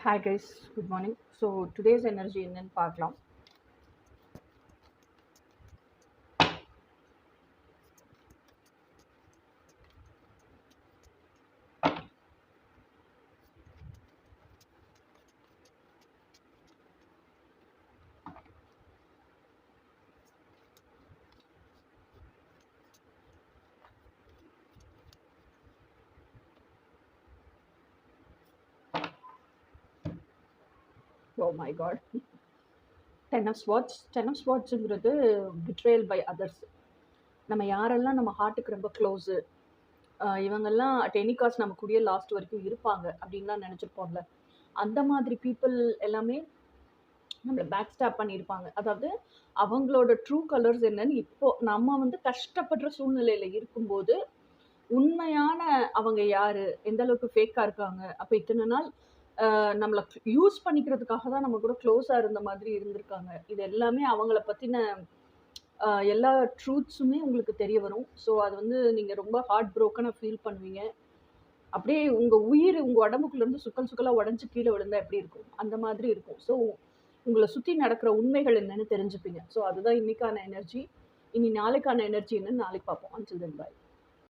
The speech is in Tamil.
Hi guys, good morning. So today's energy என்னன்னு பார்க்கலாம். Oh my god. Ten of Swords. Ten of Swordsங்கிறது betrayal by others. நம்ம யாரெல்லாம் நம்ம ஹார்ட்டுக்கு ரொம்ப க்ளோஸு இவங்கெல்லாம் அட் எனி காஸ்ட் நம்ம கூடயே லாஸ்ட் வரைக்கும் இருப்பாங்க அப்படின்லாம் நினச்சிருப்போம்ல. அந்த மாதிரி பீப்புள் எல்லாமே நம்மளை பேக் ஸ்டாப் பண்ணியிருப்பாங்க. அதாவது அவங்களோட ட்ரூ கலர்ஸ் என்னன்னு இப்போ நம்ம வந்து கஷ்டப்படுற சூழ்நிலையில இருக்கும்போது உண்மையான அவங்க யாரு? எந்த அளவுக்கு ஃபேக்கா இருக்காங்க? அப்ப இத்தன நாள் நம்மள யூஸ் பண்ணிக்கிறதுக்காக தான் நம்ம கூட க்ளோஸா இருந்த மாதிரி இருந்திருக்காங்க. இது எல்லாமே அவங்கள பத்தின எல்லா ட்ரூத்ஸுமே உங்களுக்கு தெரிய வரும். ஸோ அது வந்து நீங்க ரொம்ப ஹார்ட் ப்ரோக்கனா ஃபீல் பண்ணுவீங்க. அப்படியே உங்க உயிர் உங்க உடம்புக்குள்ளேருந்து சுக்கல் சுக்கலா உடைஞ்சு கீழ விழுந்தா எப்படி இருக்கும்? அந்த மாதிரி இருக்கும். ஸோ உங்கள சுத்தி நடக்கிற உண்மைகள் என்னன்னு தெரிஞ்சுப்பீங்க. ஸோ அதுதான் இன்னைக்கான எனர்ஜி. இனி நாளைக்கான எனர்ஜி என்னன்னு நாளைக்கு பார்ப்போம். அன்டில் தென் பாய்.